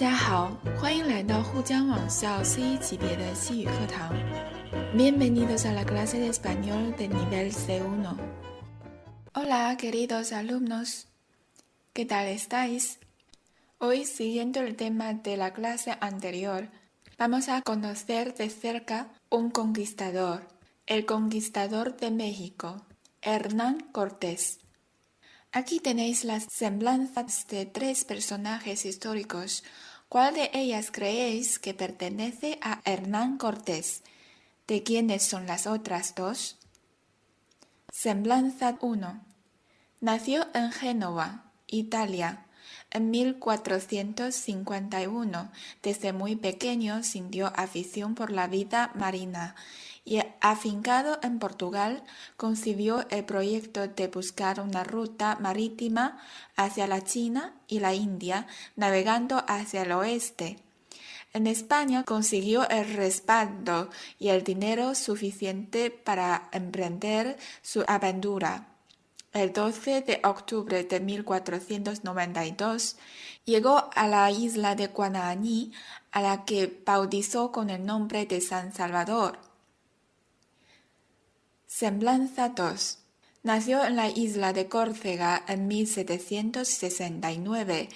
大家好，欢迎来到沪江网校 C1 级别的西语课堂。Bienvenidos a la clase de español de nivel C1. Hola, queridos alumnos. ¿Qué tal estáis? Hoy, siguiendo el tema de la clase anterior, vamos a conocer de cerca un conquistador, el conquistador de México, Hernán Cortés. Aquí tenéis las semblanzas de tres personajes históricos. ¿Cuál de ellas creéis que pertenece a Hernán Cortés? ¿De quiénes son las otras dos? Semblanza 1. Nació en Génova, Italia, en 1451. Desde muy pequeño sintió afición por la vida marina y, afincado en Portugal, concibió el proyecto de buscar una ruta marítima hacia la China y la India, navegando hacia el oeste. En España consiguió el respaldo y el dinero suficiente para emprender su aventura. El 12 de octubre de 1492 llegó a la isla de Guananí, a la que bautizó con el nombre de San Salvador. Semblanza 2. Nació en la isla de Córcega en 1769.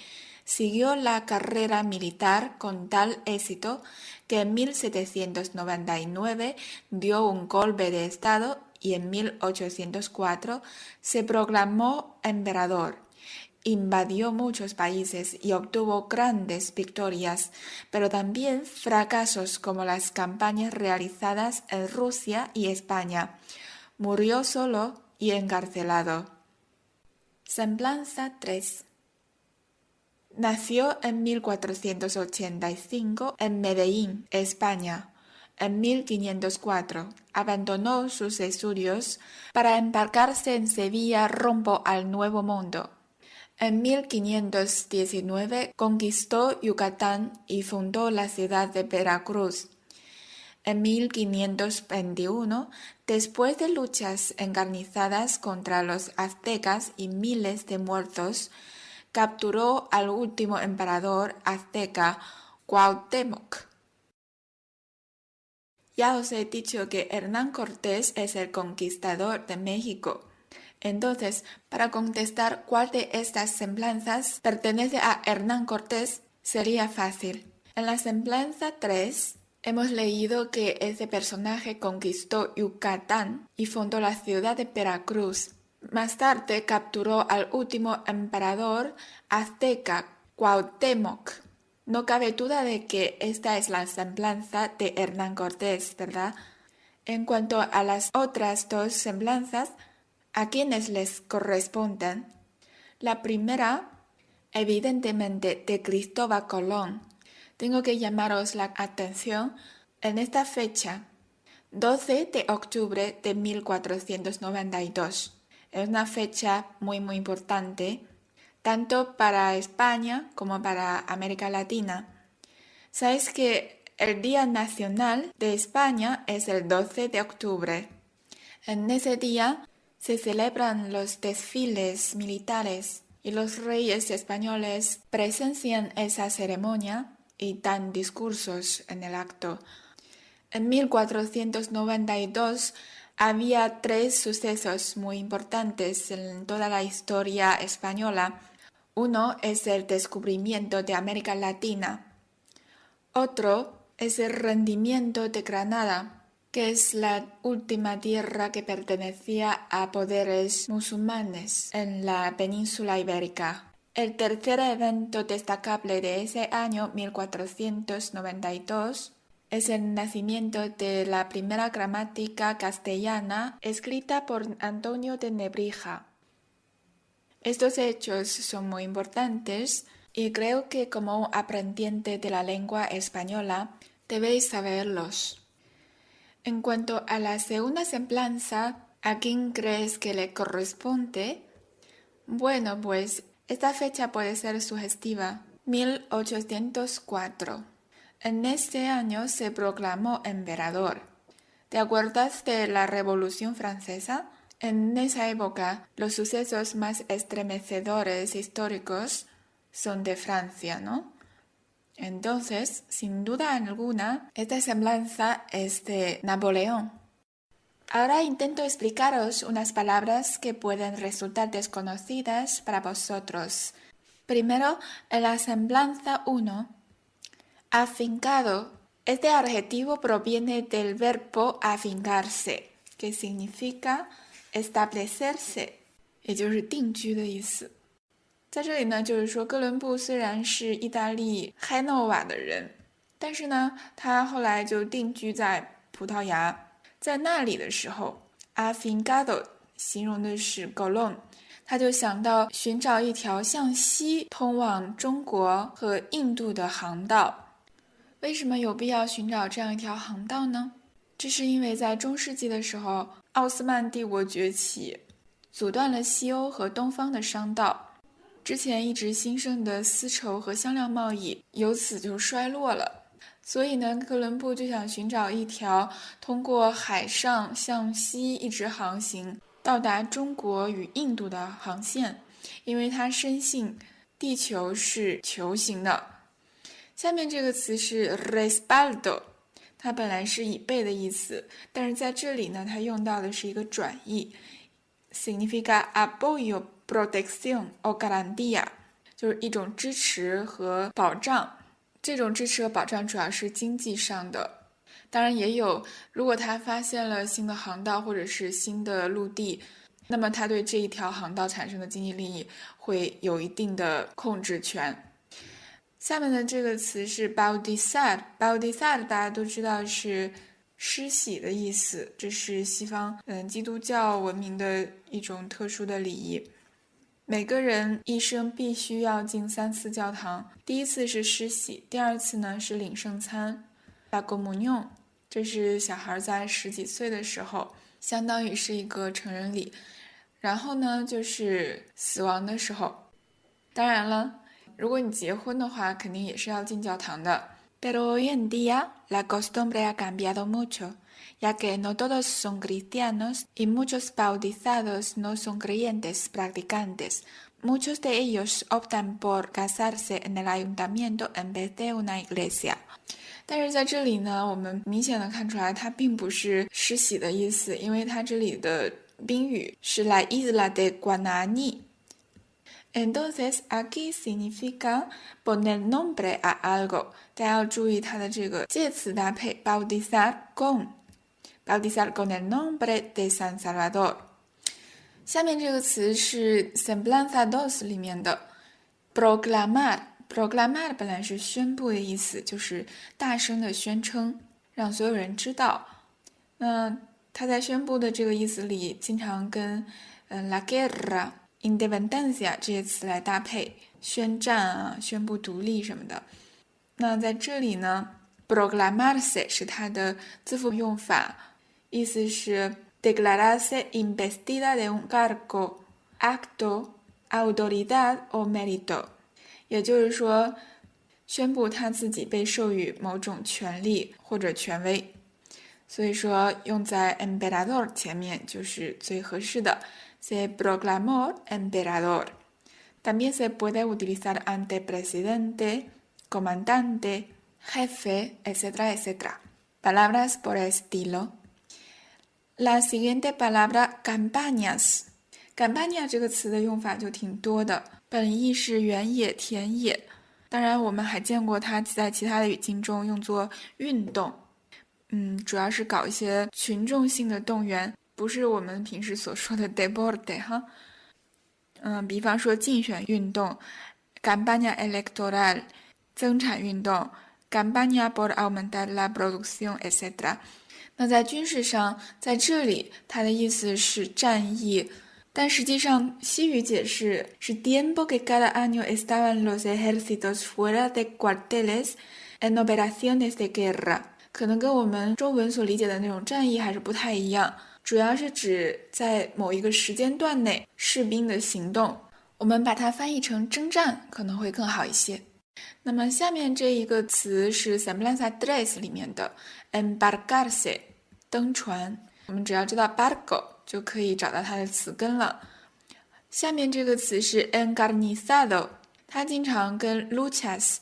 Siguió la carrera militar con tal éxito que en 1799 dio un golpe de estado y en 1804 se proclamó emperador. Invadió muchos países y obtuvo grandes victorias, pero también fracasos como las campañas realizadas en Rusia y España. Murió solo y encarcelado. Semblanza 3. Nació en 1485 en Medellín, España. En 1504 abandonó sus estudios para embarcarse en Sevilla rumbo al Nuevo Mundo. En 1519 conquistó Yucatán y fundó la ciudad de Veracruz. En 1521, después de luchas encarnizadas contra los aztecas y miles de muertos, capturó al último emperador azteca, Cuauhtémoc. Ya os he dicho que Hernán Cortés es el conquistador de México. Entonces, para contestar cuál de estas semblanzas pertenece a Hernán Cortés, sería fácil. En la semblanza 3, hemos leído que ese personaje conquistó Yucatán y fundó la ciudad de Veracruz. Más tarde capturó al último emperador azteca, Cuauhtémoc. No cabe duda de que esta es la semblanza de Hernán Cortés, ¿verdad? En cuanto a las otras dos semblanzas, ¿a quiénes les corresponden? La primera, evidentemente, de Cristóbal Colón. Tengo que llamaros la atención en esta fecha, 12 de octubre de 1492. Es una fecha muy importante, tanto para España como para América Latina. Sabéis que el Día Nacional de España es el 12 de octubre. En ese día se celebran los desfiles militares y los reyes españoles presencian esa ceremonia y dan discursos en el acto. En 1492 había tres sucesos muy importantes en toda la historia española. Uno es el descubrimiento de América Latina. Otro es el rendimiento de Granada, que es la última tierra que pertenecía a poderes musulmanes en la península ibérica. El tercer evento destacable de ese año 1492 es el nacimiento de la primera gramática castellana escrita por Antonio de Nebrija. Estos hechos son muy importantes y creo que como aprendiente de la lengua española debéis saberlos. En cuanto a la segunda semblanza, ¿a quién crees que le corresponde? Bueno, pues esta fecha puede ser sugestiva, 1804. En este año se proclamó emperador. ¿Te acuerdas de la Revolución Francesa? En esa época, los sucesos más estremecedores históricos son de Francia, ¿no? Entonces, sin duda alguna, esta semblanza es de Napoleón. Ahora intento explicaros unas palabras que pueden resultar desconocidas para vosotros. Primero, en la semblanza 1, afincado. Este adjetivo proviene del verbo afincarse, que significa establecerse, 也就是定居的意思。在这里呢，就是说哥伦布虽然是意大利海诺瓦的人，但是呢，他后来就定居在葡萄牙。在那里的时候 afincado 形容的是 Colón， 他就想到寻找一条向西通往中国和印度的航道。为什么有必要寻找这样一条航道呢？这是因为在中世纪的时候，奥斯曼帝国崛起，阻断了西欧和东方的商道，之前一直兴盛的丝绸和香料贸易由此就衰落了。所以呢，哥伦布就想寻找一条通过海上向西一直航行到达中国与印度的航线，因为他深信地球是球形的。下面这个词是 respaldo， 它本来是以背的意思，但是在这里呢，它用到的是一个转义， significa apoyo, protección o garantía， 就是一种支持和保障。这种支持和保障主要是经济上的，当然也有，如果他发现了新的航道或者是新的陆地，那么他对这一条航道产生的经济利益会有一定的控制权。下面的这个词是 bautizar， bautizar 大家都知道是施洗的意思，这是西方基督教文明的一种特殊的礼仪。每个人一生必须要进3次教堂，第一次是施洗，第二次呢是领圣餐 La comunión， 这是小孩在10几岁的时候，相当于是一个成人礼。然后呢就是死亡的时候，当然了，如果你结婚的话，肯定也是要进教堂的。Pero hoy en día la costumbre ha cambiado mucho, ya que no todos son cristianos y muchos bautizados no son creyentes practicantes. Muchos de ellos optan por casarse en el ayuntamiento en vez de una iglesia. 但是在这里呢，我们明显的看出来它并不是施洗的意思，因为它这里的宾语是 la isla de Guanani。Entonces, aquí significa poner nombre a algo. 大家要注意它的这个介词搭配 bautizar con el nombre de San Salvador。 下面这个词是 semblanza 2里面的 proclamar。 proclamar 本来是宣布的意思，就是大声的宣称，让所有人知道。那他在宣布的这个意思里经常跟la guerra、independencia 这些词来搭配，宣战啊，宣布独立什么的。那在这里呢 proclamarse 是它的字符用法，意思是 declararse investida de un cargo, acto, autoridad o mérito， 也就是说宣布他自己被授予某种权利或者权威，所以说用在 emperador 前面就是最合适的。Se proclamó emperador. También se puede utilizar ante presidente, comandante, jefe, etc., etc. Palabras por estilo. La siguiente palabra, campañas. Campaña 这个词的用法就挺多的，本意是原野、田野。当然我们还见过它在其他的语境中用作运动，主要是搞一些群众性的动员，不是我们平时所说的 deporte 哈。比方说竞选运动 campaña electoral， 增产运动 campaña por aumentar la producción etc。 那在军事上，在这里它的意思是战役，但实际上西语解释是 tiempo que cada año estaban los ejércitos fuera de cuarteles en operaciones de guerra， 可能跟我们中文所理解的那种战役还是不太一样，主要是指在某一个时间段内士兵的行动，我们把它翻译成征战可能会更好一些。那么下面这一个词是 semblanza 3里面的 embarcarse， 登船，我们只要知道 barco 就可以找到它的词根了。下面这个词是 encarnizado， 它经常跟 luchas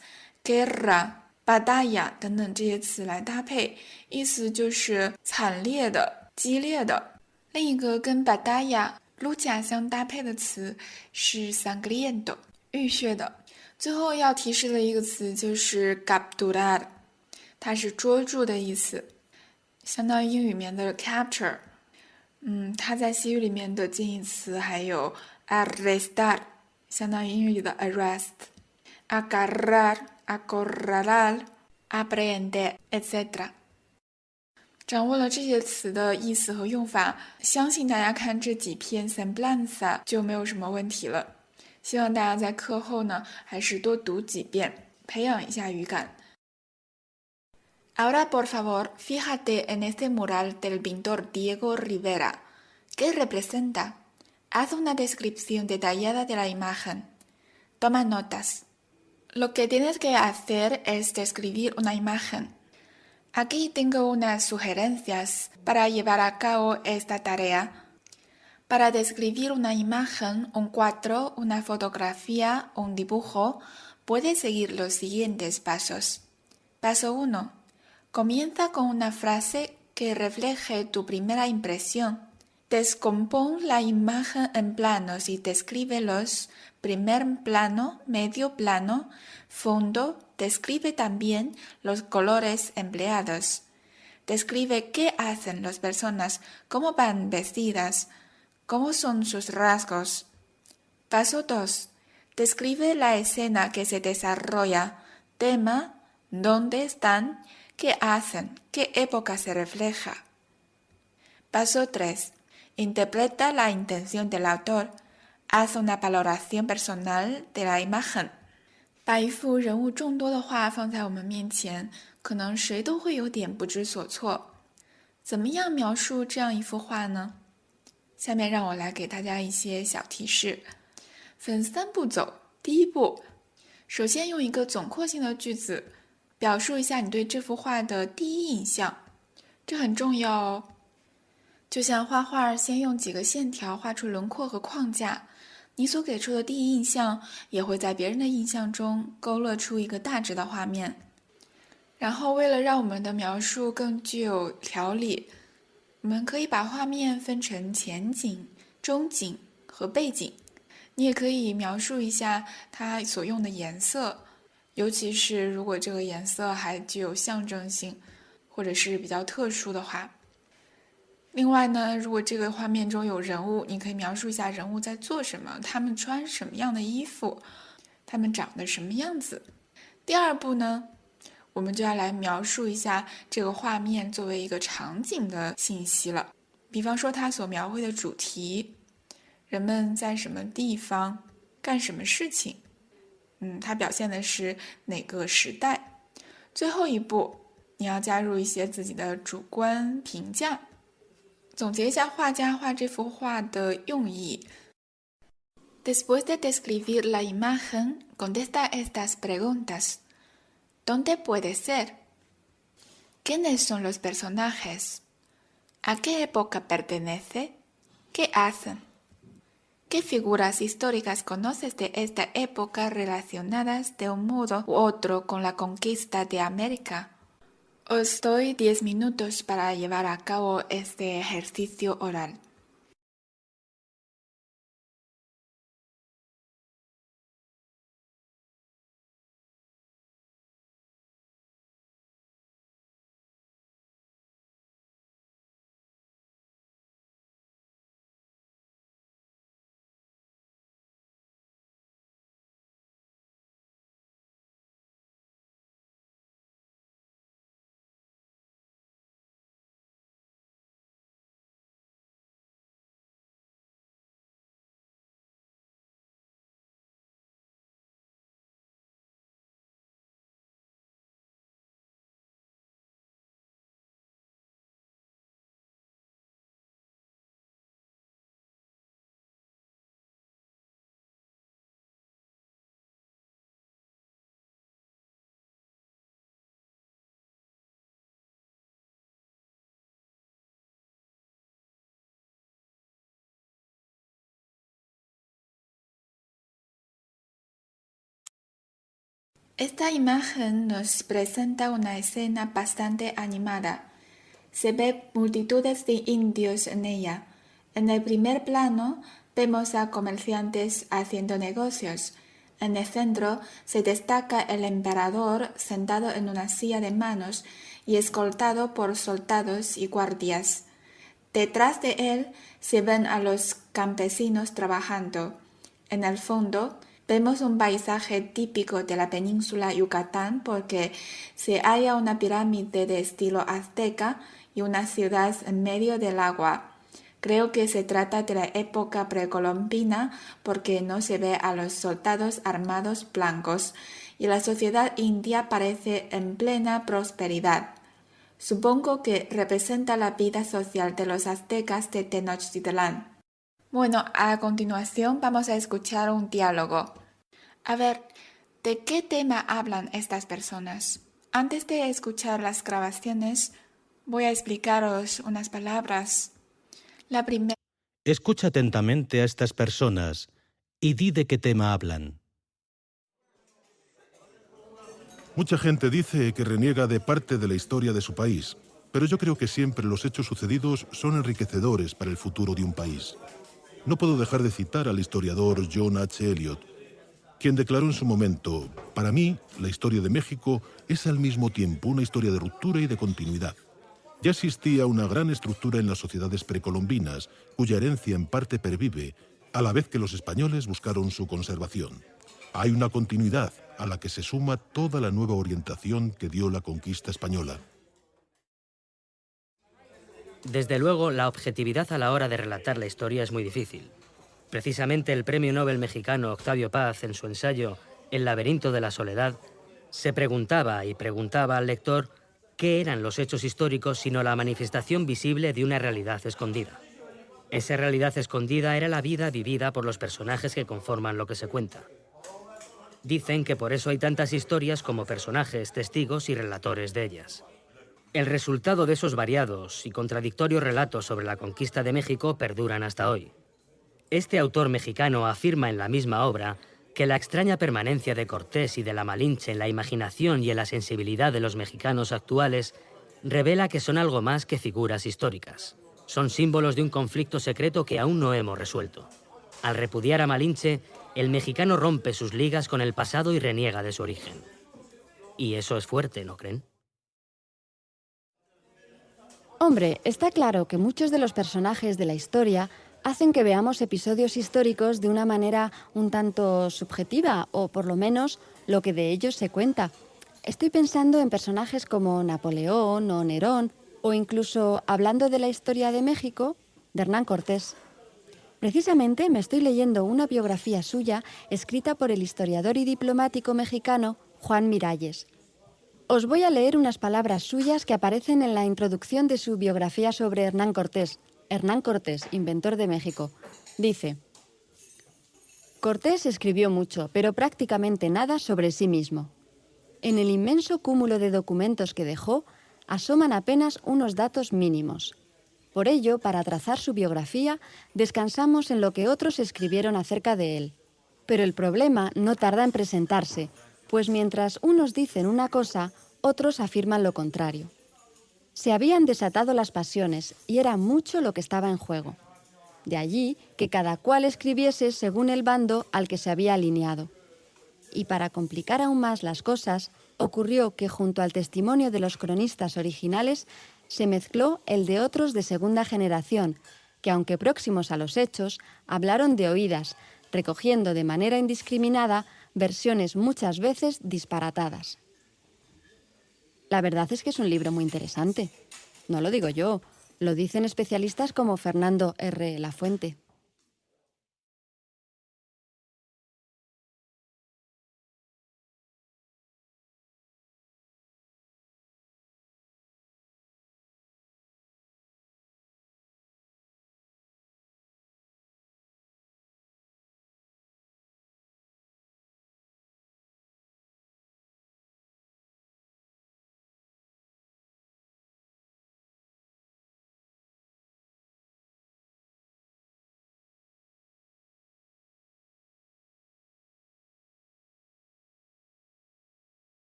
guerra、batalla 等等这些词来搭配，意思就是惨烈的、激烈的。另一个跟 batalla、lucha 相搭配的词是 sangriento， 浴血的。最后要提示的一个词就是 capturar， 它是捉住的意思，相当于英语里面的 capture。它在西语里面的近义词还有 arrestar， 相当于英语里的 arrest、agarrar、acorralar、aprehender，etc。掌握了这些词的意思和用法，相信大家看这几篇 semblanza 就没有什么问题了。希望大家在课后呢，还是多读几遍，培养一下语感。Ahora, por favor, fíjate en este mural del pintor Diego Rivera. ¿Qué representa? Haz una descripción detallada de la imagen. Toma notas. Lo que tienes que hacer es describir una imagen. Aquí tengo unas sugerencias para llevar a cabo esta tarea. Para describir una imagen, un cuadro, una fotografía o un dibujo, puedes seguir los siguientes pasos. Paso 1. Comienza con una frase que refleje tu primera impresión. Descompón la imagen en planos y descríbelos: primer plano, medio plano, fondo. Describe también los colores empleados. Describe qué hacen las personas, cómo van vestidas, cómo son sus rasgos. Paso 2. Describe la escena que se desarrolla. Tema: ¿dónde están? ¿Qué hacen? ¿Qué época se refleja? Paso 3. Interpreta la intención del autor. Haz una valoración personal de la imagen. 把一幅人物众多的画放在我们面前，可能谁都会有点不知所措。怎么样描述这样一幅画呢？下面让我来给大家一些小提示。分3步走。第一步，首先用一个总括性的句子表述一下你对这幅画的第一印象，这很重要哦。就像画画先用几个线条画出轮廓和框架，你所给出的第一印象也会在别人的印象中勾勒出一个大致的画面。然后为了让我们的描述更具有条理，我们可以把画面分成前景、中景和背景。你也可以描述一下它所用的颜色，尤其是如果这个颜色还具有象征性或者是比较特殊的话。另外呢，如果这个画面中有人物，你可以描述一下人物在做什么，他们穿什么样的衣服，他们长得什么样子。第二步呢，我们就要来描述一下这个画面作为一个场景的信息了。比方说它所描绘的主题，人们在什么地方干什么事情，它表现的是哪个时代。最后一步，你要加入一些自己的主观评价，总结一下画家画这幅画的用意。Después de describir la imagen, contesta estas preguntas. ¿Dónde puede ser? ¿Quiénes son los personajes? ¿A qué época pertenece? ¿Qué hacen? ¿Qué figuras históricas conoces de esta época relacionadas de un modo u otro con la conquista de América? Os doy 10 minutos para llevar a cabo este ejercicio oral. Esta imagen nos presenta una escena bastante animada. Se ve multitudes de indios en ella. En el primer plano vemos a comerciantes haciendo negocios. En el centro se destaca el emperador sentado en una silla de manos y escoltado por soldados y guardias. Detrás de él se ven a los campesinos trabajando. En el fondo vemos un paisaje típico de la península Yucatán porque se halla una pirámide de estilo azteca y una ciudad en medio del agua. Creo que se trata de la época precolombina porque no se ve a los soldados armados blancos y la sociedad india parece en plena prosperidad. Supongo que representa la vida social de los aztecas de Tenochtitlán. Bueno, a continuación vamos a escuchar un diálogo. A ver, ¿de qué tema hablan estas personas? Antes de escuchar las grabaciones, voy a explicaros unas palabras. La primera. Escucha atentamente a estas personas y di de qué tema hablan. Mucha gente dice que reniega de parte de la historia de su país, pero yo creo que siempre los hechos sucedidos son enriquecedores para el futuro de un país. No puedo dejar de citar al historiador John H. Eliot, quien declaró en su momento: para mí, la historia de México es al mismo tiempo una historia de ruptura y de continuidad. Ya existía una gran estructura en las sociedades precolombinas, cuya herencia en parte pervive, a la vez que los españoles buscaron su conservación. Hay una continuidad a la que se suma toda la nueva orientación que dio la conquista española. Desde luego, la objetividad a la hora de relatar la historia es muy difícil. Precisamente el premio Nobel mexicano Octavio Paz, en su ensayo El laberinto de la soledad, se preguntaba y preguntaba al lector qué eran los hechos históricos sino la manifestación visible de una realidad escondida. Esa realidad escondida era la vida vivida por los personajes que conforman lo que se cuenta. Dicen que por eso hay tantas historias como personajes, testigos y relatores de ellas. El resultado de esos variados y contradictorios relatos sobre la conquista de México perduran hasta hoy. Este autor mexicano afirma en la misma obra que la extraña permanencia de Cortés y de la Malinche en la imaginación y en la sensibilidad de los mexicanos actuales revela que son algo más que figuras históricas. Son símbolos de un conflicto secreto que aún no hemos resuelto. Al repudiar a Malinche, el mexicano rompe sus ligas con el pasado y reniega de su origen. Y eso es fuerte, ¿no creen? Hombre, está claro que muchos de los personajes de la historia hacen que veamos episodios históricos de una manera un tanto subjetiva, o por lo menos lo que de ellos se cuenta. Estoy pensando en personajes como Napoleón o Nerón, o incluso, hablando de la historia de México, de Hernán Cortés. Precisamente me estoy leyendo una biografía suya escrita por el historiador y diplomático mexicano Juan Miralles. Os voy a leer unas palabras suyas que aparecen en la introducción de su biografía sobre Hernán Cortés, inventor de México. Dice: Cortés escribió mucho, pero prácticamente nada sobre sí mismo. En el inmenso cúmulo de documentos que dejó, asoman apenas unos datos mínimos. Por ello, para trazar su biografía, descansamos en lo que otros escribieron acerca de él. Pero el problema no tarda en presentarse, pues mientras unos dicen una cosa, otros afirman lo contrario. Se habían desatado las pasiones y era mucho lo que estaba en juego. De allí que cada cual escribiese según el bando al que se había alineado. Y para complicar aún más las cosas, ocurrió que junto al testimonio de los cronistas originales se mezcló el de otros de segunda generación, que aunque próximos a los hechos, hablaron de oídas, recogiendo de manera indiscriminada versiones muchas veces disparatadas. La verdad es que es un libro muy interesante. No lo digo yo, lo dicen especialistas como Fernando R. Lafuente.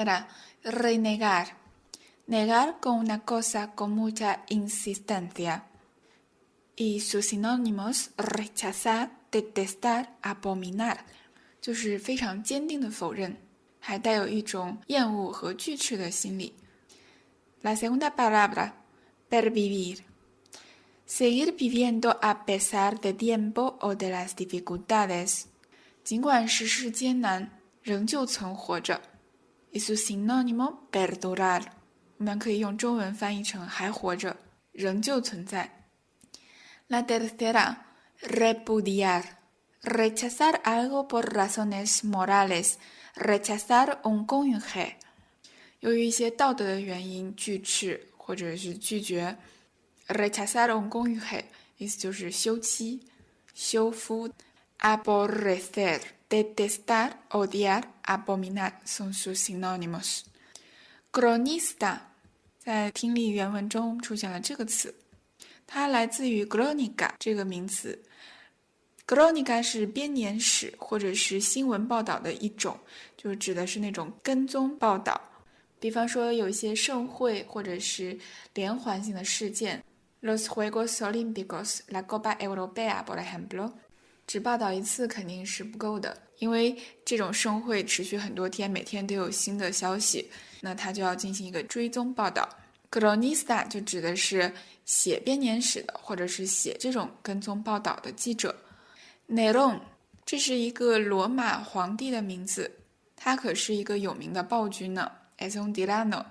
Era renegar. Negar con una cosa con mucha insistencia. Y sus sinónimos rechazar, detestar, abominar, 就是非常坚定的否认，还带有一种厌恶和拒斥的心理。La segunda palabra, pervivir. Seguir viviendo a pesar de tiempo o de las dificultades. 尽管世事艰难，仍旧存活着。Y su sinónimo, perdurar. 我们可以用中文翻译成还活着，仍旧存在。La tercera, repudiar. Rechazar algo por razones morales. Rechazar un cónyuge. 由于一些道德的原因拒斥或者是拒绝。Rechazar un cónyuge 意思就是休妻、休夫。Aborrecer, detestar, odiar, abominar son sus sinónimos. Cronista 在听力原文中出现了这个词，它来自于 crónica 这个名词。Crónica 是编年史或者是新闻报道的一种，就指的是那种跟踪报道。比方说有一些盛会或者是连环性的事件 ，Los Juegos Olímpicos, la Copa Europea, por ejemplo， 只报道一次肯定是不够的，因为这种盛会持续很多天，每天都有新的消息，那他就要进行一个追踪报道。Cronista 就指的是写编年史的，或者是写这种跟踪报道的记者。Nerón 这是一个罗马皇帝的名字，他可是一个有名的暴君呢。Es un tirano。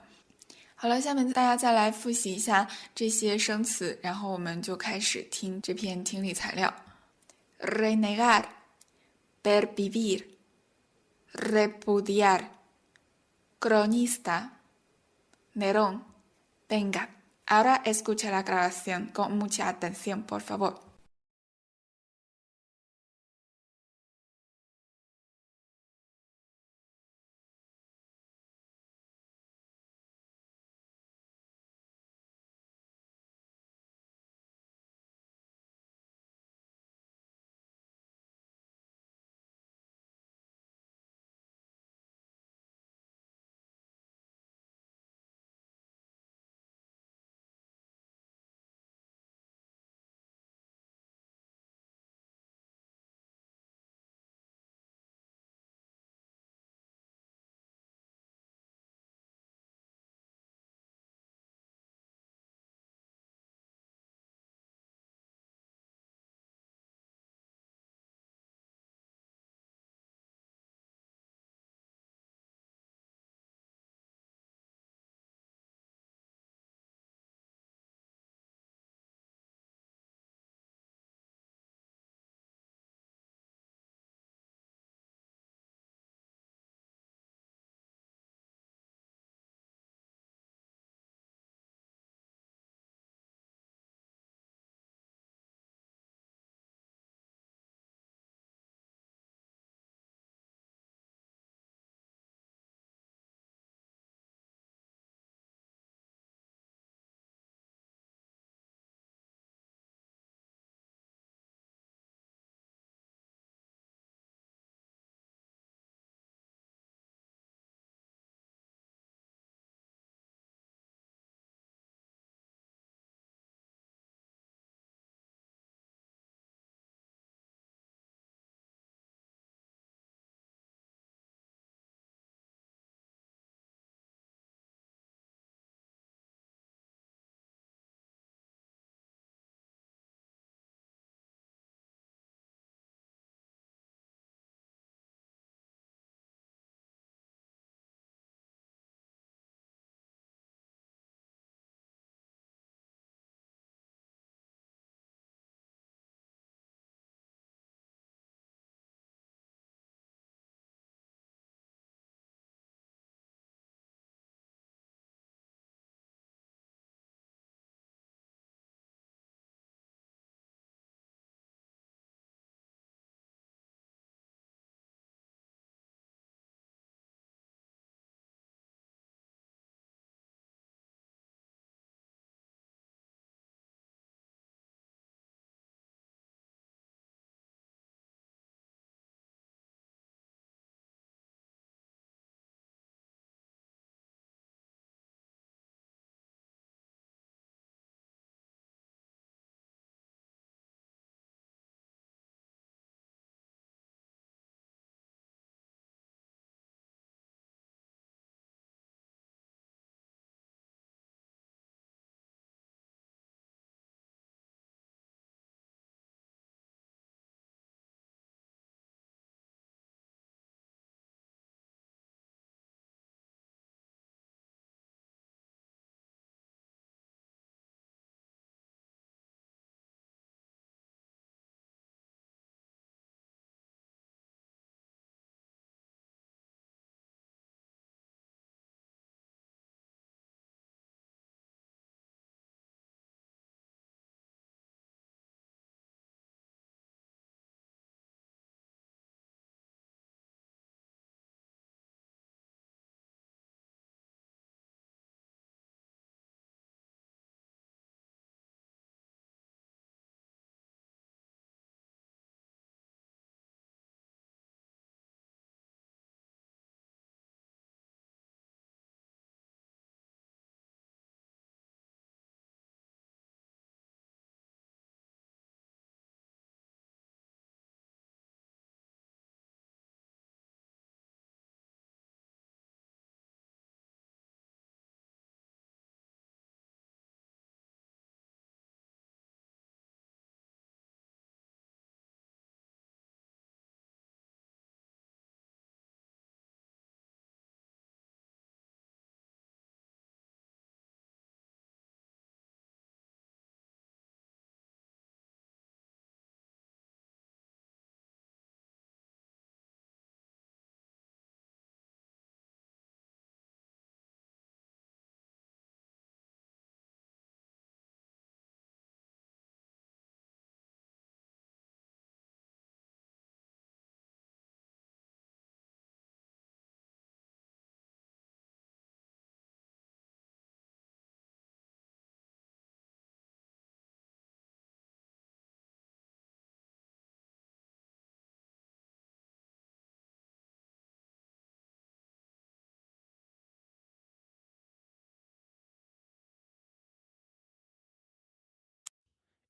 好了，下面大家再来复习一下这些生词，然后我们就开始听这篇听力材料。Renegar, pervivir, repudiar, cronista, Nerón. Venga, ahora escucha la grabación con mucha atención, por favor.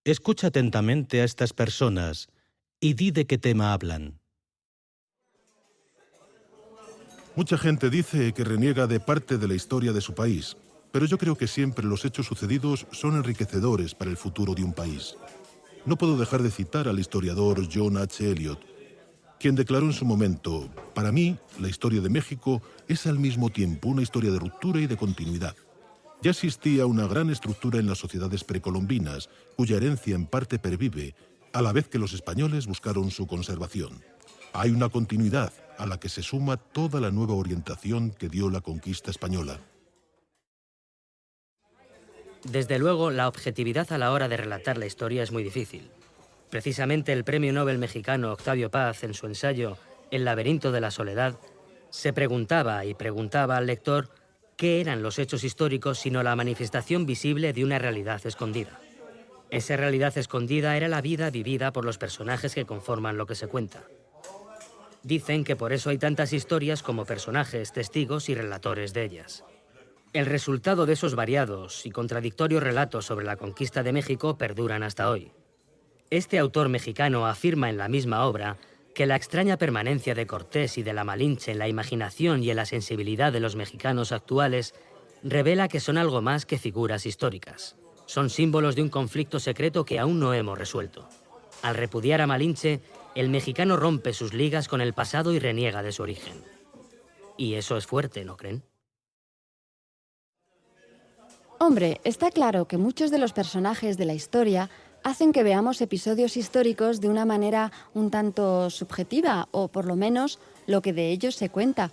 Escucha atentamente a estas personas y di de qué tema hablan. Mucha gente dice que reniega de parte de la historia de su país, pero yo creo que siempre los hechos sucedidos son enriquecedores para el futuro de un país. No puedo dejar de citar al historiador John H. Eliot, quien declaró en su momento: para mí, la historia de México es al mismo tiempo una historia de ruptura y de continuidad. Ya existía una gran estructura en las sociedades precolombinas, cuya herencia en parte pervive, a la vez que los españoles buscaron su conservación. Hay una continuidad a la que se suma toda la nueva orientación que dio la conquista española. Desde luego, la objetividad a la hora de relatar la historia es muy difícil. Precisamente el premio Nobel mexicano Octavio Paz, en su ensayo El laberinto de la soledad, se preguntaba y preguntaba al lector qué eran los hechos históricos sino la manifestación visible de una realidad escondida. Esa realidad escondida era la vida vivida por los personajes que conforman lo que se cuenta. Dicen que por eso hay tantas historias como personajes, testigos y relatores de ellas. El resultado de esos variados y contradictorios relatos sobre la conquista de México perduran hasta hoy. Este autor mexicano afirma en la misma obra que la extraña permanencia de Cortés y de la Malinche en la imaginación y en la sensibilidad de los mexicanos actuales revela que son algo más que figuras históricas. Son símbolos de un conflicto secreto que aún no hemos resuelto. Al repudiar a Malinche, el mexicano rompe sus ligas con el pasado y reniega de su origen. Y eso es fuerte, ¿no creen? Hombre, está claro que muchos de los personajes de la historia hacen que veamos episodios históricos de una manera un tanto subjetiva, o por lo menos lo que de ellos se cuenta.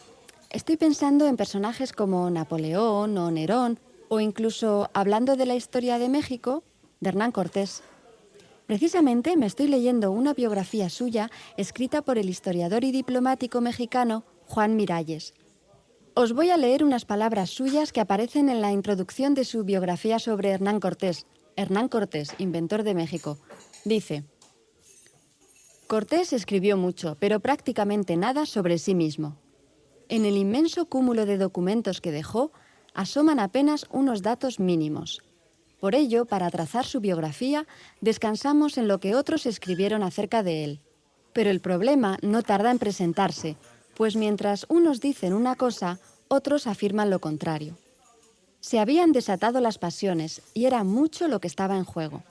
Estoy pensando en personajes como Napoleón o Nerón, o incluso, hablando de la historia de México, de Hernán Cortés. Precisamente me estoy leyendo una biografía suya escrita por el historiador y diplomático mexicano Juan Miralles. Os voy a leer unas palabras suyas que aparecen en la introducción de su biografía sobre Hernán Cortés, inventor de México. Dice: Cortés escribió mucho, pero prácticamente nada sobre sí mismo. En el inmenso cúmulo de documentos que dejó, asoman apenas unos datos mínimos. Por ello, para trazar su biografía, descansamos en lo que otros escribieron acerca de él. Pero el problema no tarda en presentarse, pues mientras unos dicen una cosa, otros afirman lo contrario. Se habían desatado las pasiones y era mucho lo que estaba en juego.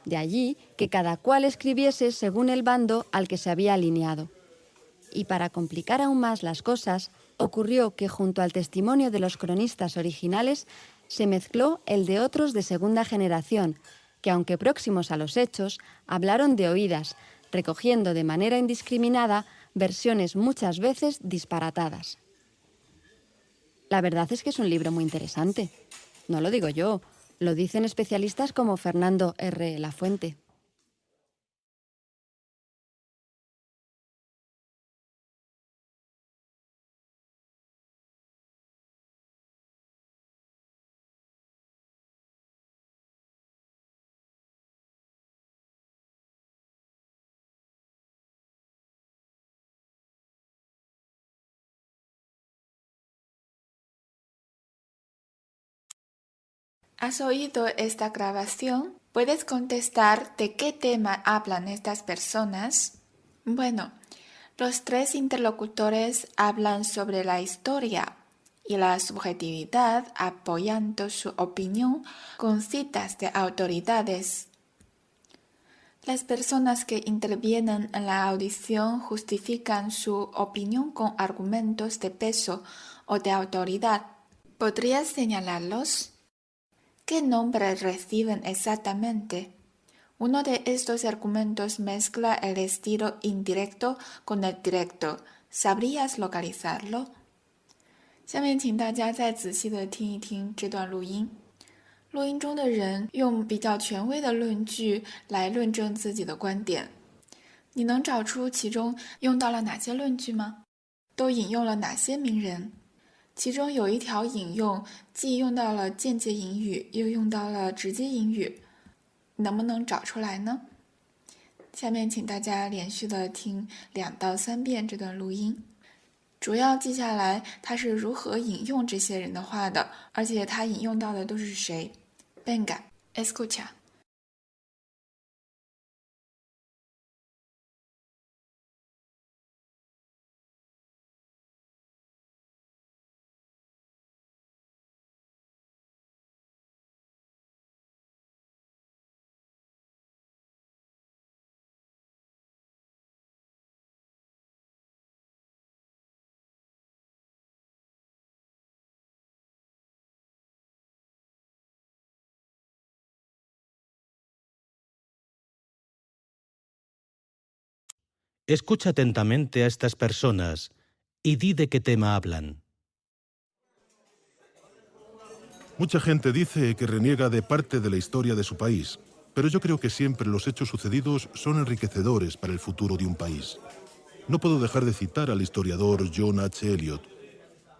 De allí que cada cual escribiese según el bando al que se había alineado. Y para complicar aún más las cosas, ocurrió que junto al testimonio de los cronistas originales se mezcló el de otros de segunda generación, que aunque próximos a los hechos, hablaron de oídas, recogiendo de manera indiscriminada versiones muchas veces disparatadas. La verdad es que es un libro muy interesante. No lo digo yo, lo dicen especialistas como Fernando R. Lafuente. ¿Has oído esta grabación? ¿Puedes contestar de qué tema hablan estas personas? Bueno, los tres interlocutores hablan sobre la historia y la subjetividad, apoyando su opinión con citas de autoridades. Las personas que intervienen en la audición justifican su opinión con argumentos de peso o de autoridad. ¿Podrías señalarlos? ¿Qué nombre reciben exactamente? Uno de estos argumentos mezcla el estilo indirecto con el directo. ¿Sabrías localizarlo? 下面请大家再仔细地听一听这段录音。录音中的人用比较权威的论据来论证自己的观点。你能找出其中用到了哪些论据吗？都引用了哪些名人？其中有一条引用既用到了间接引语，又用到了直接引语，能不能找出来呢？下面请大家连续的听2到3遍这段录音，主要记下来他是如何引用这些人的话的，而且他引用到的都是谁。Venga, escucha. Escucha atentamente a estas personas y di de qué tema hablan. Mucha gente dice que reniega de parte de la historia de su país, pero yo creo que siempre los hechos sucedidos son enriquecedores para el futuro de un país. No puedo dejar de citar al historiador John H. Eliot,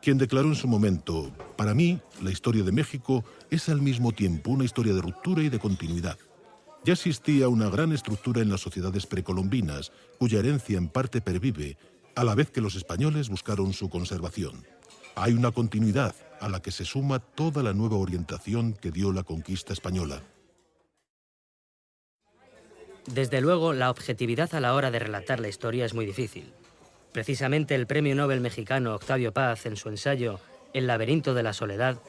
quien declaró en su momento: para mí, la historia de México es al mismo tiempo una historia de ruptura y de continuidad. Ya existía una gran estructura en las sociedades precolombinas, cuya herencia en parte pervive, a la vez que los españoles buscaron su conservación. Hay una continuidad a la que se suma toda la nueva orientación que dio la conquista española. Desde luego, la objetividad a la hora de relatar la historia es muy difícil. Precisamente el premio Nobel mexicano Octavio Paz, en su ensayo El laberinto de la soledad,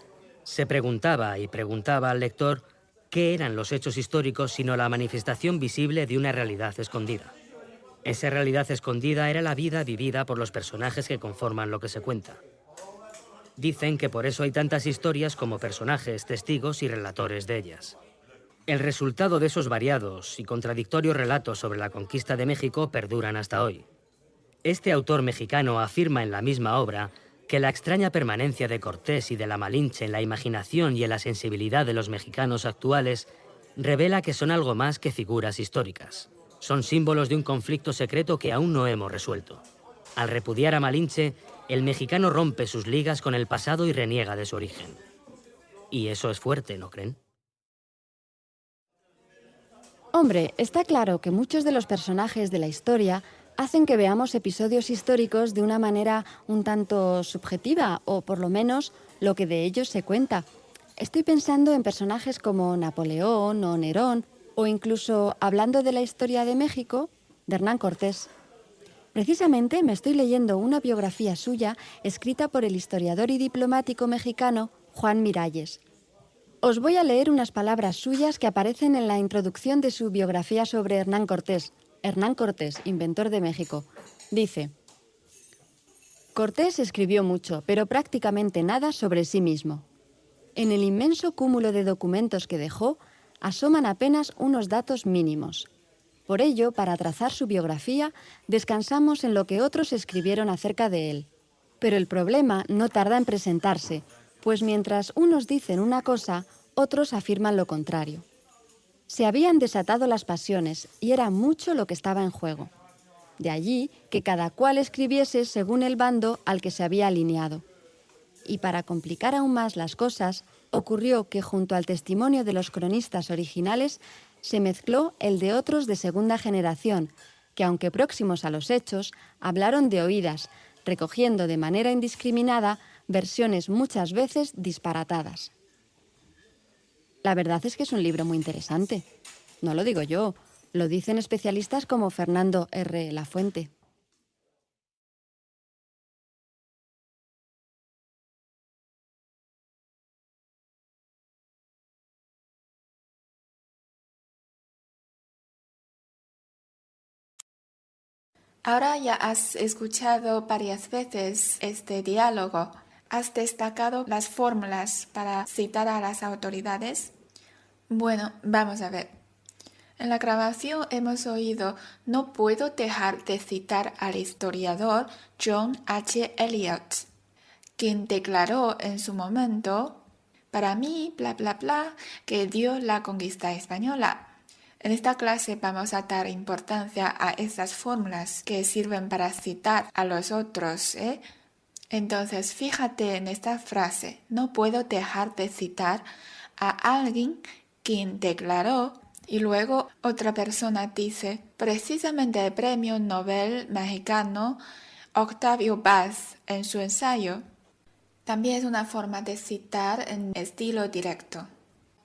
se preguntaba y preguntaba al lector qué eran los hechos históricos sino la manifestación visible de una realidad escondida. Esa realidad escondida era la vida vivida por los personajes que conforman lo que se cuenta. Dicen que por eso hay tantas historias como personajes, testigos y relatores de ellas. El resultado de esos variados y contradictorios relatos sobre la conquista de México perduran hasta hoy. Este autor mexicano afirma en la misma obra que la extraña permanencia de Cortés y de la Malinche en la imaginación y en la sensibilidad de los mexicanos actuales revela que son algo más que figuras históricas. Son símbolos de un conflicto secreto que aún no hemos resuelto. Al repudiar a Malinche, el mexicano rompe sus ligas con el pasado y reniega de su origen. Y eso es fuerte, ¿no creen? Hombre, está claro que muchos de los personajes de la historia hacen que veamos episodios históricos de una manera un tanto subjetiva, o por lo menos lo que de ellos se cuenta. Estoy pensando en personajes como Napoleón o Nerón, o incluso, hablando de la historia de México, de Hernán Cortés. Precisamente me estoy leyendo una biografía suya escrita por el historiador y diplomático mexicano Juan Miralles. Os voy a leer unas palabras suyas que aparecen en la introducción de su biografía sobre Hernán Cortés, inventor de México. Dice: Cortés escribió mucho, pero prácticamente nada sobre sí mismo. En el inmenso cúmulo de documentos que dejó, asoman apenas unos datos mínimos. Por ello, para trazar su biografía, descansamos en lo que otros escribieron acerca de él. Pero el problema no tarda en presentarse, pues mientras unos dicen una cosa, otros afirman lo contrario. Se habían desatado las pasiones y era mucho lo que estaba en juego. De allí que cada cual escribiese según el bando al que se había alineado. Y para complicar aún más las cosas, ocurrió que junto al testimonio de los cronistas originales se mezcló el de otros de segunda generación, que aunque próximos a los hechos, hablaron de oídas, recogiendo de manera indiscriminada versiones muchas veces disparatadas. La verdad es que es un libro muy interesante. No lo digo yo, lo dicen especialistas como Fernando R. Lafuente. Ahora ya has escuchado varias veces este diálogo. ¿Has destacado las fórmulas para citar a las autoridades? Bueno, vamos a ver. En la grabación hemos oído: no puedo dejar de citar al historiador John H. Eliot, quien declaró en su momento: para mí, bla bla bla, que dio la conquista española. En esta clase vamos a dar importancia a esas fórmulas que sirven para citar a los otros, ¿eh? Entonces, fíjate en esta frase: no puedo dejar de citar a alguien quien declaró, y luego otra persona dice: precisamente el premio Nobel mexicano Octavio Paz, en su ensayo. También es una forma de citar en estilo directo.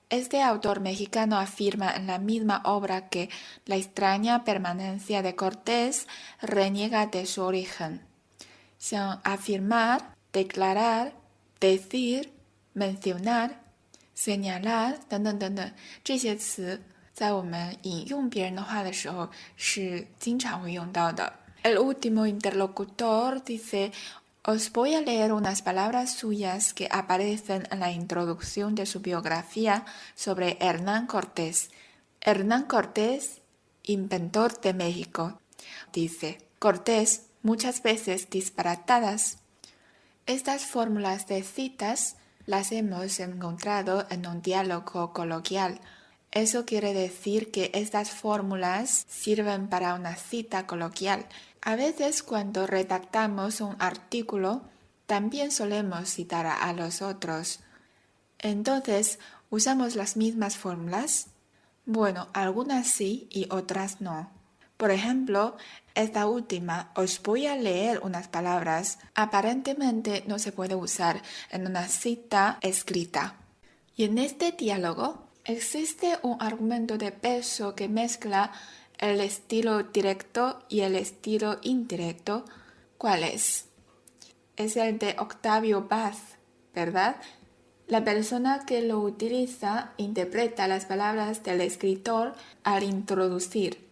Este autor mexicano afirma en la misma obra que la extraña permanencia de Cortés reniega de su origen. 像 afirmar, declarar, decir, mencionar, señalar 等等等等，这些词在我们引用别人的话的时候是经常会用到的。El último interlocutor dice: os voy a leer unas palabras suyas que aparecen en la introducción de su biografía sobre Hernán Cortés. Hernán Cortés, inventor de México, dice: cortés, muchas veces disparatadas. Estas fórmulas de citas las hemos encontrado en un diálogo coloquial. Eso quiere decir que estas fórmulas sirven para una cita coloquial. A veces cuando redactamos un artículo, también solemos citar a los otros. Entonces, ¿usamos las mismas fórmulas? Bueno, algunas sí y otras no. Por ejemplo, esta última, os voy a leer unas palabras, aparentemente no se puede usar en una cita escrita. Y en este diálogo existe un argumento de peso que mezcla el estilo directo y el estilo indirecto. ¿Cuál es? Es el de Octavio Paz, ¿verdad? La persona que lo utiliza interpreta las palabras del escritor al introducir.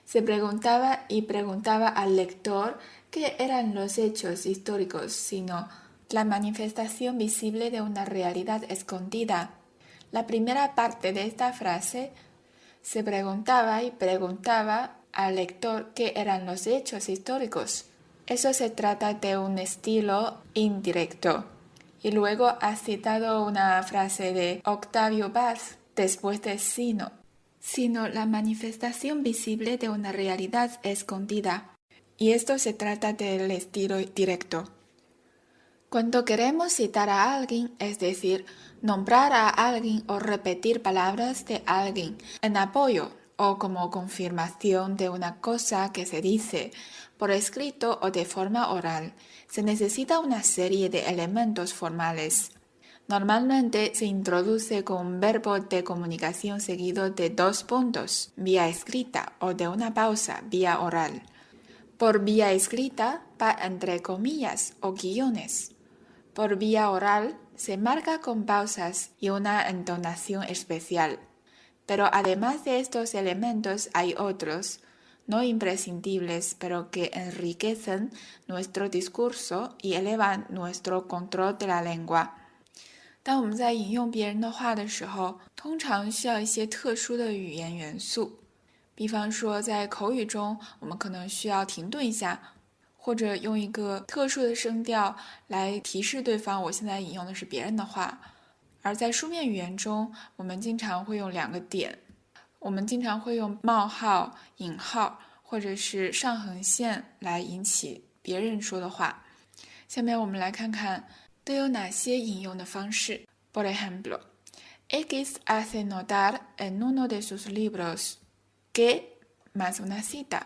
Se preguntaba y preguntaba al lector qué eran los hechos históricos, sino la manifestación visible de una realidad escondida. La primera parte de esta frase se preguntaba y preguntaba al lector qué eran los hechos históricos. Eso se trata de un estilo indirecto. Y luego ha citado una frase de Octavio Paz después de sino, la manifestación visible de una realidad escondida. Y esto se trata del estilo directo. Cuando queremos citar a alguien, es decir, nombrar a alguien o repetir palabras de alguien en apoyo o como confirmación de una cosa que se dice por escrito o de forma oral, se necesita una serie de elementos formales. Normalmente se introduce con un verbo de comunicación seguido de 2 puntos, vía escrita, o de una pausa, vía oral. Por vía escrita va entre comillas o guiones. Por vía oral se marca con pausas y una entonación especial. Pero además de estos elementos hay otros, no imprescindibles, pero que enriquecen nuestro discurso y elevan nuestro control de la lengua. 当我们在引用别人的话的时候，通常需要一些特殊的语言元素。比方说，在口语中，我们可能需要停顿一下，或者用一个特殊的声调来提示对方我现在引用的是别人的话。而在书面语言中，我们经常会用2个点，我们经常会用冒号、引号或者是上横线来引起别人说的话。下面我们来看看都有哪些引用的方式。Por ejemplo, X hace notar en uno de sus libros que más una cita.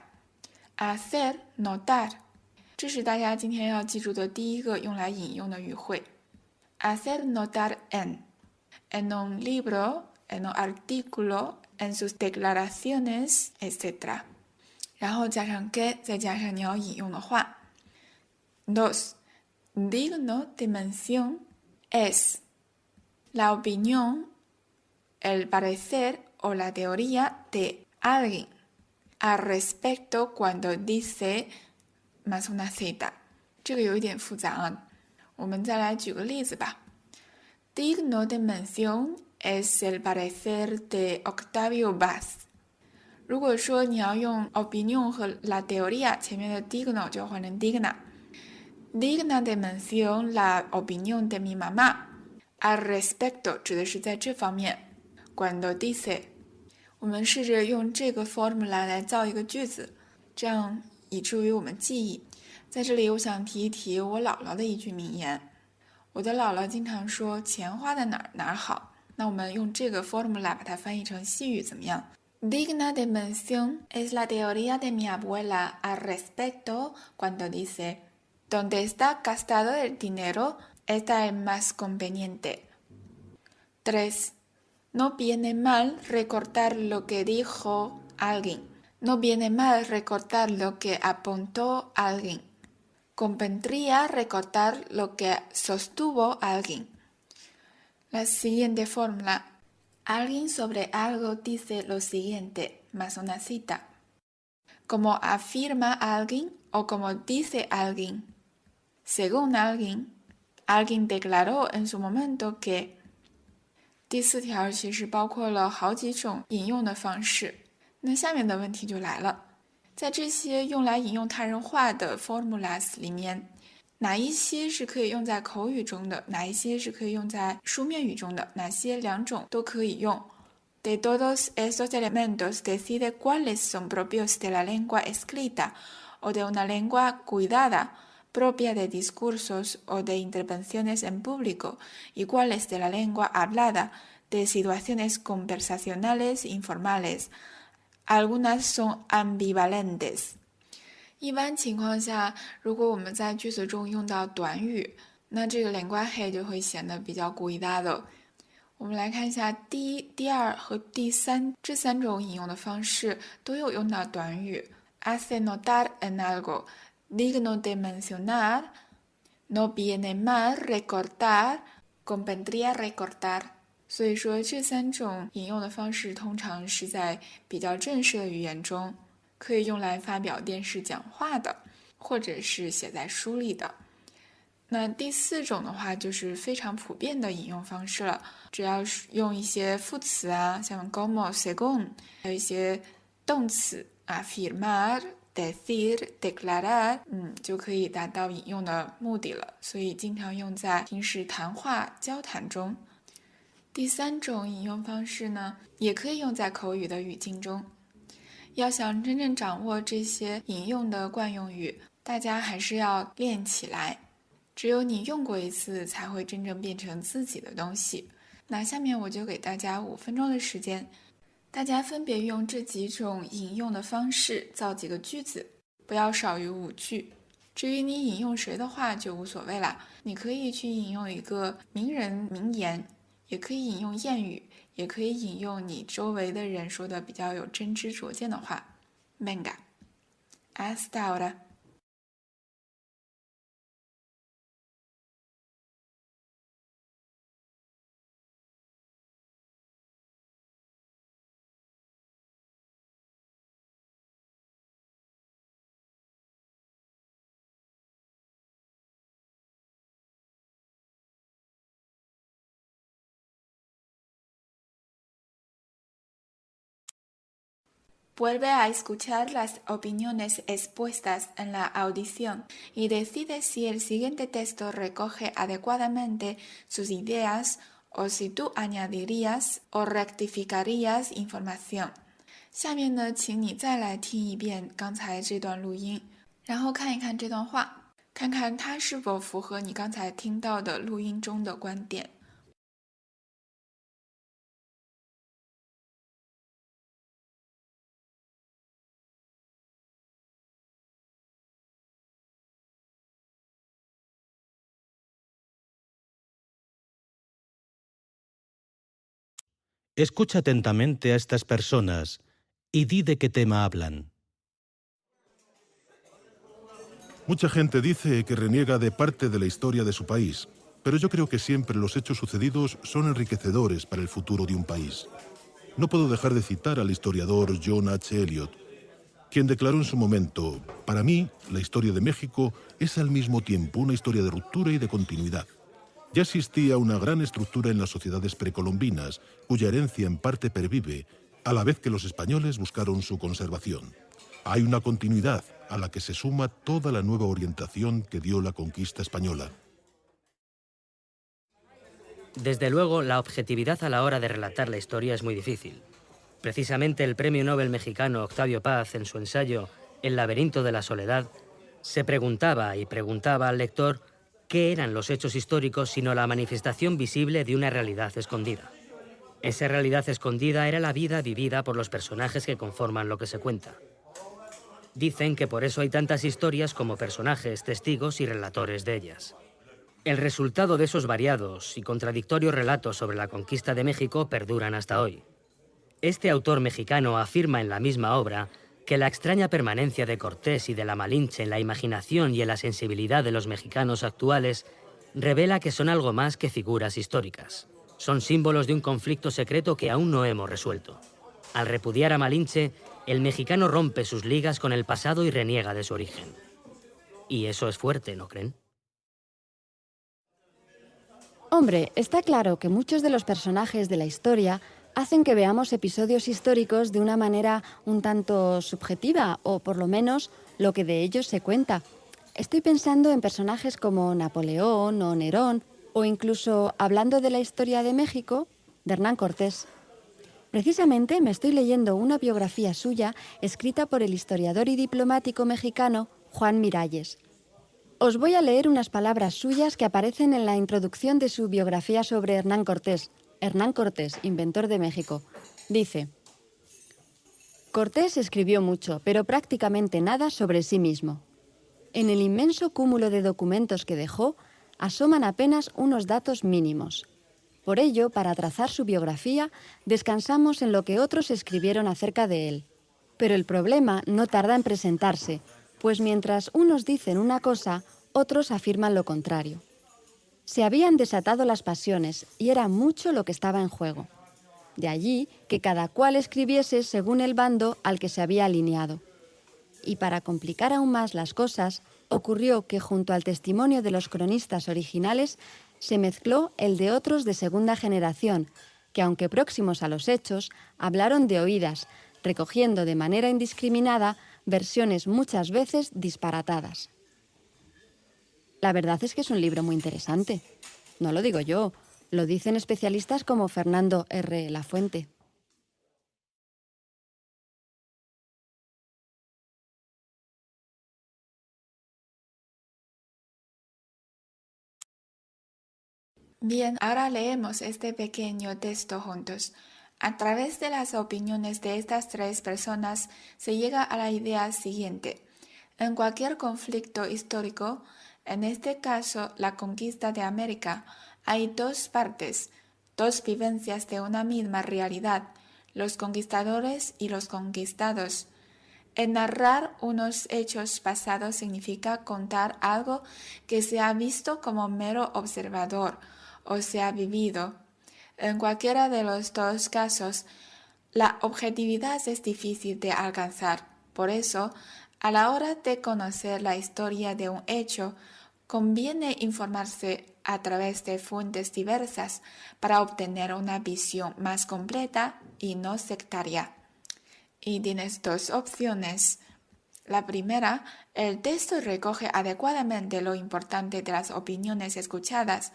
Hacer notar， 这是大家今天要记住的第一个用来引用的语汇。Hacer notar en un libro, en un artículo, en sus declaraciones, etc. 然后加上 que， 再加上你要引用的话。2.Digno de mención es la opinión, el parecer o la teoría de alguien al respecto cuando dice más una cita. 这个有一点复杂啊，我们再来举个例子吧。Digno de mención es el parecer de Octavio Paz. 如果说你要用 opinión 和 la teoría， 前面的 digno 就换成 digna。Digna de mención la opinión de mi mamá. Al respecto 指的是在这方面。Cuando dice， 我们试着用这个 formula 来造一个句子，这样以至于我们记忆。在这里我想提一提我姥姥的一句名言。我的姥姥经常说钱花在哪儿哪儿好。那我们用这个 formula 把它翻译成西语怎么样？ Digna de mención es la teoría de mi abuela al respecto cuando dice...Donde está gastado el dinero, está el más conveniente. 3. No viene mal recortar lo que dijo alguien. No viene mal recortar lo que apuntó alguien. Convendría recortar lo que sostuvo alguien. La siguiente fórmula. Alguien sobre algo dice lo siguiente, más una cita. Como afirma alguien o como dice alguien.Según alguien declaró en su momento que 第4条其实包括了好几种引用的方式。那下面的问题就来了，在这些用来引用他人话的 formulas 里面，哪一些是可以用在口语中的，哪一些是可以用在书面语中的，哪些两种都可以用。De todos esos elementos decide cuáles son propios de la lengua escrita o de una lengua cuidada, propia de discursos o de intervenciones en público, y cuáles de la lengua hablada, de situaciones conversacionales informales. Algunas son ambivalentes. 一般情况下，如果我们在句子中用到短语，那这个 lenguaje 就会显得比较cuidado。我们来看一下第一、第二和第三这三种引用的方式都有用到短语 hace notar en algo, digno de mencionar, no viene mal recortar, convendría recortar。 所以说这三种引用的方式通常是在比较正式的语言中，可以用来发表电视讲话的，或者是写在书里的。那第四种的话就是非常普遍的引用方式了，只要是用一些副词啊，像 como, según， 还有一些动词 afirmar, decir, declarar， 就可以达到引用的目的了，所以经常用在平时谈话交谈中。第三种引用方式呢，也可以用在口语的语境中。要想真正掌握这些引用的惯用语，大家还是要练起来。只有你用过一次，才会真正变成自己的东西。那下面我就给大家5分钟的时间，大家分别用这几种引用的方式造几个句子，不要少于5句。至于你引用谁的话就无所谓啦，你可以去引用一个名人名言，也可以引用谚语，也可以引用你周围的人说的比较有真知灼见的话。Venga, hasta ahora. Vuelve a escuchar las opiniones expuestas en la audición y decide si el siguiente texto recoge adecuadamente sus ideas o si tú añadirías o rectificarías información. 下面呢，请你再来听一遍刚才这段录音，然后看一看这段话，看看它是否符合你刚才听到的录音中的观点。Escucha atentamente a estas personas y di de qué tema hablan. Mucha gente dice que reniega de parte de la historia de su país, pero yo creo que siempre los hechos sucedidos son enriquecedores para el futuro de un país. No puedo dejar de citar al historiador John H. Eliot, quien declaró en su momento: para mí, la historia de México es al mismo tiempo una historia de ruptura y de continuidad. Ya existía una gran estructura en las sociedades precolombinas, cuya herencia en parte pervive, a la vez que los españoles buscaron su conservación. Hay una continuidad a la que se suma toda la nueva orientación que dio la conquista española. Desde luego, la objetividad a la hora de relatar la historia es muy difícil. Precisamente el premio Nobel mexicano Octavio Paz, en su ensayo El laberinto de la soledad, se preguntaba y preguntaba al lector qué eran los hechos históricos sino la manifestación visible de una realidad escondida. Esa realidad escondida era la vida vivida por los personajes que conforman lo que se cuenta. Dicen que por eso hay tantas historias como personajes, testigos y relatores de ellas. El resultado de esos variados y contradictorios relatos sobre la conquista de México perduran hasta hoy. Este autor mexicano afirma en la misma obra que la extraña permanencia de Cortés y de la Malinche en la imaginación y en la sensibilidad de los mexicanos actuales revela que son algo más que figuras históricas. Son símbolos de un conflicto secreto que aún no hemos resuelto. Al repudiar a Malinche, el mexicano rompe sus ligas con el pasado y reniega de su origen. Y eso es fuerte, ¿no creen? Hombre, está claro que muchos de los personajes de la historia hacen que veamos episodios históricos de una manera un tanto subjetiva, o por lo menos lo que de ellos se cuenta. Estoy pensando en personajes como Napoleón o Nerón, o incluso, hablando de la historia de México, de Hernán Cortés. Precisamente me estoy leyendo una biografía suya escrita por el historiador y diplomático mexicano Juan Miralles. Os voy a leer unas palabras suyas que aparecen en la introducción de su biografía sobre Hernán Cortés, inventor de México. Dice: Cortés escribió mucho, pero prácticamente nada sobre sí mismo. En el inmenso cúmulo de documentos que dejó, asoman apenas unos datos mínimos. Por ello, para trazar su biografía, descansamos en lo que otros escribieron acerca de él. Pero el problema no tarda en presentarse, pues mientras unos dicen una cosa, otros afirman lo contrario. Se habían desatado las pasiones y era mucho lo que estaba en juego. De allí que cada cual escribiese según el bando al que se había alineado. Y para complicar aún más las cosas, ocurrió que junto al testimonio de los cronistas originales se mezcló el de otros de segunda generación, que aunque próximos a los hechos, hablaron de oídas, recogiendo de manera indiscriminada versiones muchas veces disparatadas. La verdad es que es un libro muy interesante. No lo digo yo, lo dicen especialistas como Fernando R. Lafuente. Bien, ahora leemos este pequeño texto juntos. A través de las opiniones de estas tres personas se llega a la idea siguiente. En cualquier conflicto histórico, en este caso la conquista de América, hay dos partes, dos vivencias de una misma realidad, los conquistadores y los conquistados. El narrar unos hechos pasados significa contar algo que se ha visto como mero observador o se ha vivido. En cualquiera de los dos casos, la objetividad es difícil de alcanzar. Por eso, a la hora de conocer la historia de un hecho, conviene informarse a través de fuentes diversas para obtener una visión más completa y no sectaria. Y tienes dos opciones. La primera, el texto recoge adecuadamente lo importante de las opiniones escuchadas.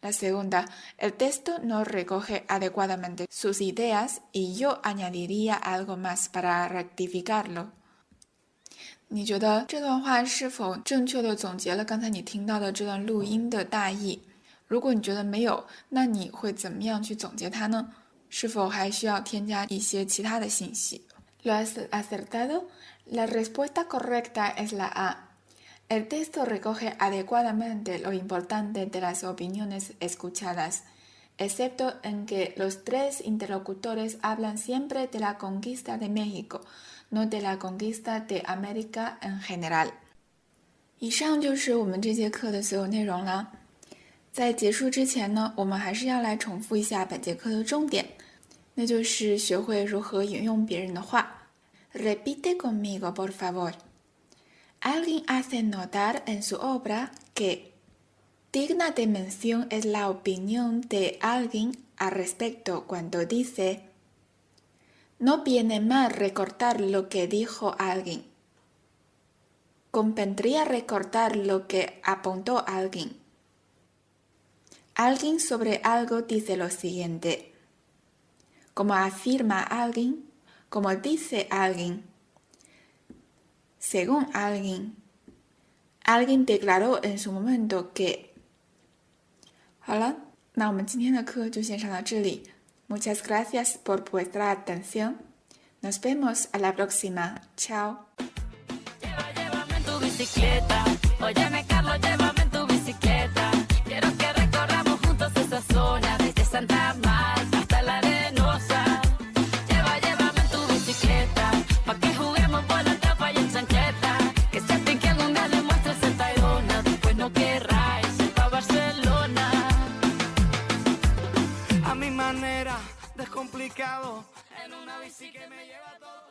La segunda, el texto no recoge adecuadamente sus ideas y yo añadiría algo más para rectificarlo. 你觉得这段话是否正确地总结了刚才你听到的这段录音的大意？如果你觉得没有，那你会怎么样去总结它呢？是否还需要添加一些其他的信息？ ¿Lo has acertado? La respuesta correcta es la A. El texto recoge adecuadamente lo importante de las opiniones escuchadas, excepto en que los tres interlocutores hablan siempre de la conquista de México, no de la conquista de América en general. 以上就是我们这节课的所有内容了。在结束之前呢，我们还是要来重复一下本节课的重点，那就是学会如何引用别人的话。Repite conmigo, por favor. Alguien hace notar en su obra que digna de mención es la opinión de alguien al respecto cuando dice: no viene mal recortar lo que dijo alguien. Convendría recortar lo que apuntó alguien. Alguien sobre algo dice lo siguiente. Como afirma alguien, como dice alguien. Según alguien, alguien declaró en su momento que. 好了，那我们今天的课就先上到这里。Muchas gracias por vuestra atención. Nos vemos a la próxima. Chao. Llévame en tu bicicleta. Óyeme, Carlos, llévame en tu bicicleta. Quiero que recorramos juntos esa zona desde Santa Marta hasta la Arenosa. Llévame en tu bicicleta. Pa' que juguemos por la tapa y en chancleta. Que se que algún día le muestres el Tayrona. Después no querrá irse pa' Barcelona. A mi manera, descomplicado. En una bici que me lleva todo.